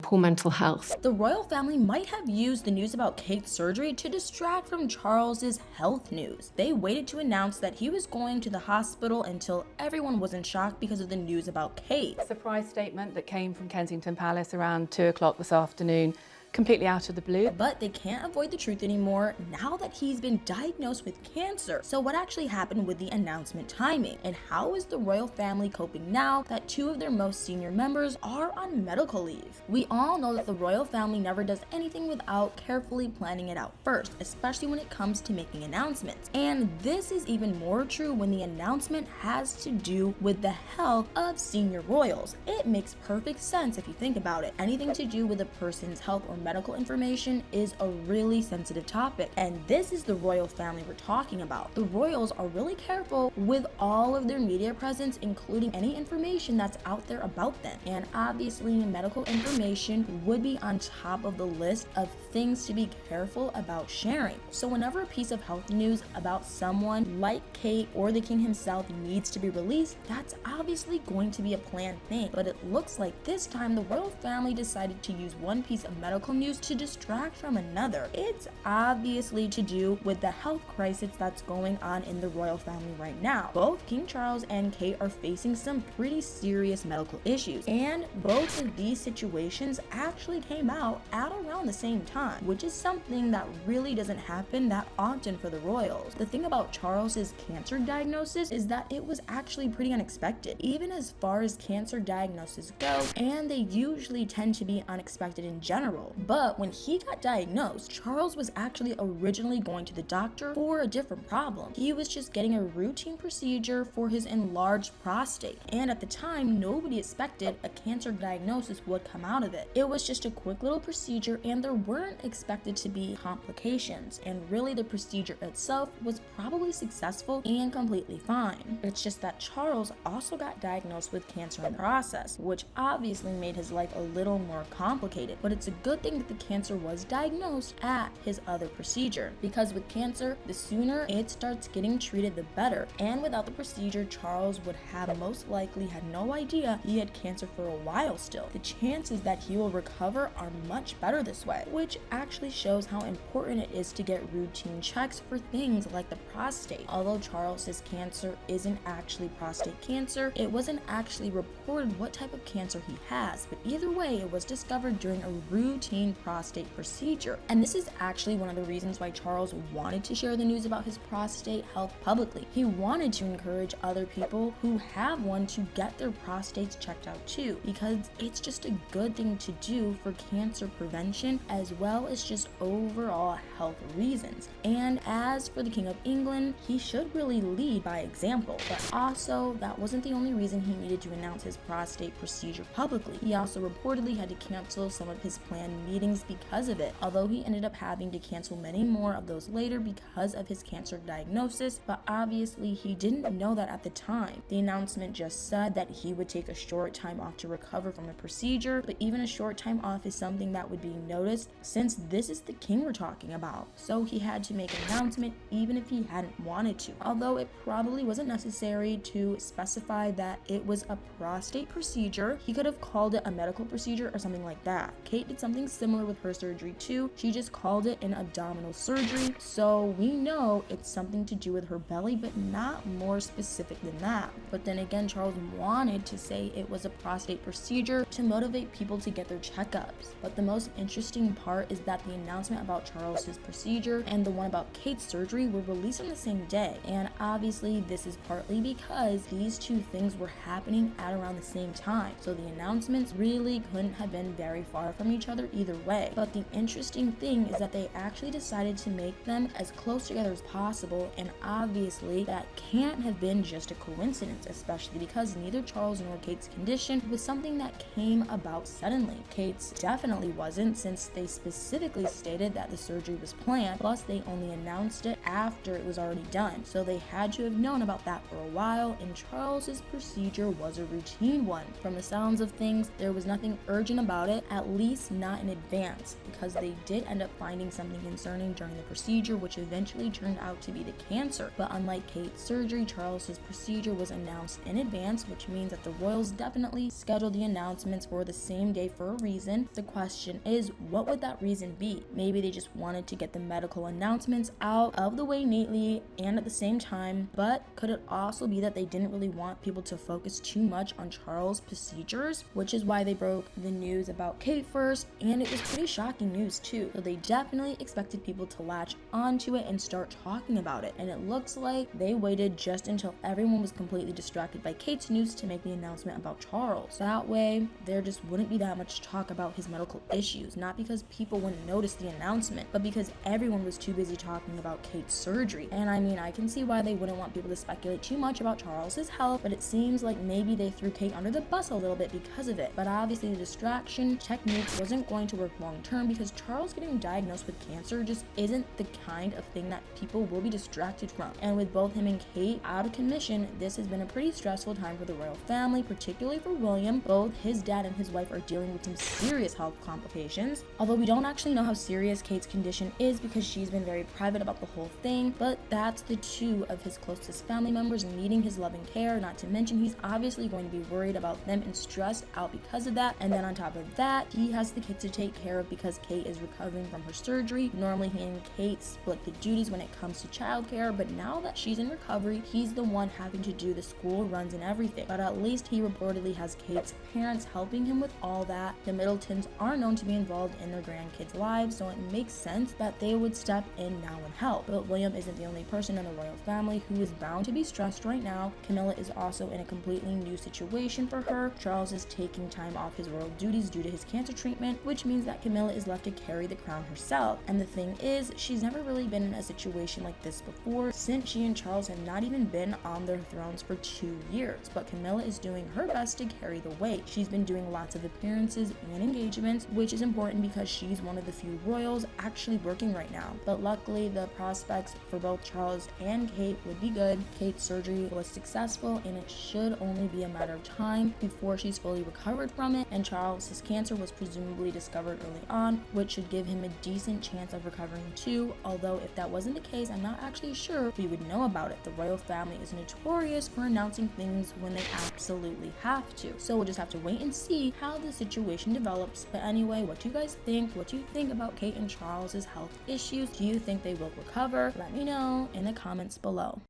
poor mental health. The royal family might have used the news about Kate's surgery to distract from Charles's health news. They waited to announce that he was going to the hospital until everyone was in shock because of the news about Kate. Surprise statement that came from Kensington Palace around 2 o'clock this afternoon, completely out of the blue. But they can't avoid the truth anymore now that he's been diagnosed with cancer. So what actually happened with the announcement timing? And how is the royal family coping now that 2 of their most senior members are on medical leave? We all know that the royal family never does anything without carefully planning it out first, especially when it comes to making announcements. And this is even more true when the announcement has to do with the health of senior royals. It makes perfect sense if you think about it. Anything to do with a person's health or medical information is a really sensitive topic, and this is the royal family we're talking about. The royals are really careful with all of their media presence, including any information that's out there about them, and obviously medical information would be on top of the list of things to be careful about sharing. So whenever a piece of health news about someone like Kate or the king himself needs to be released, that's obviously going to be a planned thing. But it looks like this time the royal family decided to use one piece of medical news to distract from another. It's obviously to do with the health crisis that's going on in the royal family right now. Both King Charles and Kate are facing some pretty serious medical issues, and both of these situations actually came out at around the same time, which is something that really doesn't happen that often for the royals. The thing about Charles's cancer diagnosis is that it was actually pretty unexpected, even as far as cancer diagnoses go, and they usually tend to be unexpected in general. But when he got diagnosed, Charles was actually originally going to the doctor for a different problem. He was just getting a routine procedure for his enlarged prostate, and at the time, nobody expected a cancer diagnosis would come out of it. It was just a quick little procedure, and there weren't expected to be complications, and really the procedure itself was probably successful and completely fine. It's just that Charles also got diagnosed with cancer in the process, which obviously made his life a little more complicated, but it's a good thing that the cancer was diagnosed at his other procedure, because with cancer, the sooner it starts getting treated, the better. And without the procedure, Charles would have most likely had no idea he had cancer for a while still. The chances that he will recover are much better this way, which actually shows how important it is to get routine checks for things like the prostate. Although Charles's cancer isn't actually prostate cancer, it wasn't actually reported what type of cancer he has, but either way, it was discovered during a routine prostate procedure. And this is actually one of the reasons why Charles wanted to share the news about his prostate health publicly. He wanted to encourage other people who have one to get their prostates checked out too, because it's just a good thing to do for cancer prevention as well as just overall health reasons. And as for the King of England, he should really lead by example. But also, that wasn't the only reason he needed to announce his prostate procedure publicly. He also reportedly had to cancel some of his planned meetings because of it, although he ended up having to cancel many more of those later because of his cancer diagnosis, but obviously he didn't know that at the time. The announcement just said that he would take a short time off to recover from the procedure, but even a short time off is something that would be noticed since this is the king we're talking about. So he had to make an announcement even if he hadn't wanted to, although it probably wasn't necessary to specify that it was a prostate procedure. He could have called it a medical procedure or something like that. Kate did something similar with her surgery too. She just called it an abdominal surgery, so we know it's something to do with her belly, but not more specific than that. But then again, Charles wanted to say it was a prostate procedure to motivate people to get their checkups. But the most interesting part is that the announcement about Charles's procedure and the one about Kate's surgery were released on the same day, and obviously this is partly because these two things were happening at around the same time, so the announcements really couldn't have been very far from each other either way. But the interesting thing is that they actually decided to make them as close together as possible, and obviously that can't have been just a coincidence, especially because neither Charles nor Kate's condition was something that came about suddenly. Kate's definitely wasn't, since they specifically stated that the surgery was planned, plus they only announced it after it was already done, so they had to have known about that for a while, and Charles's procedure was a routine one. From the sounds of things, there was nothing urgent about it, at least not in a advance, because they did end up finding something concerning during the procedure, which eventually turned out to be the cancer. But unlike Kate's surgery, Charles's procedure was announced in advance, which means that the royals definitely scheduled the announcements for the same day for a reason. The question is, what would that reason be? Maybe they just wanted to get the medical announcements out of the way neatly and at the same time, but could it also be that they didn't really want people to focus too much on Charles' procedures, which is why they broke the news about Kate first, and it was pretty shocking news too. So they definitely expected people to latch onto it and start talking about it, and it looks like they waited just until everyone was completely distracted by Kate's news to make the announcement about Charles. That way, there just wouldn't be that much talk about his medical issues, not because people wouldn't notice the announcement, but because everyone was too busy talking about Kate's surgery. And I mean, I can see why they wouldn't want people to speculate too much about Charles's health, but it seems like maybe they threw Kate under the bus a little bit because of it. But obviously the distraction technique wasn't going to work long term, because Charles getting diagnosed with cancer just isn't the kind of thing that people will be distracted from. And with both him and Kate out of commission, this has been a pretty stressful time for the royal family, particularly for William. Both his dad and his wife are dealing with some serious health complications, although we don't actually know how serious Kate's condition is because she's been very private about the whole thing. But that's the two of his closest family members needing his loving care, not to mention he's obviously going to be worried about them and stressed out because of that. And then on top of that, he has the kids to take care of because Kate is recovering from her surgery. Normally he and Kate split the duties when it comes to childcare, but now that she's in recovery, he's the one having to do the school runs and everything. But at least he reportedly has Kate's parents helping him with all that. The Middletons are known to be involved in their grandkids' lives, so it makes sense that they would step in now and help. But William isn't the only person in the royal family who is bound to be stressed right now. Camilla is also in a completely new situation for her. Charles is taking time off his royal duties due to his cancer treatment, which means that Camilla is left to carry the crown herself. And the thing is, she's never really been in a situation like this before, since she and Charles have not even been on their thrones for 2 years. But Camilla is doing her best to carry the weight. She's been doing lots of appearances and engagements, which is important because she's one of the few royals actually working right now. But luckily, the prospects for both Charles and Kate would be good. Kate's surgery was successful, and it should only be a matter of time before she's fully recovered from it. And Charles's cancer was presumably discovered early on, which should give him a decent chance of recovering too. Although if that wasn't the case, I'm not actually sure we would know about it. The royal family is notorious for announcing things when they absolutely have to. So we'll just have to wait and see how the situation develops. But anyway, what do you guys think? What do you think about Kate and Charles's health issues? Do you think they will recover? Let me know in the comments below.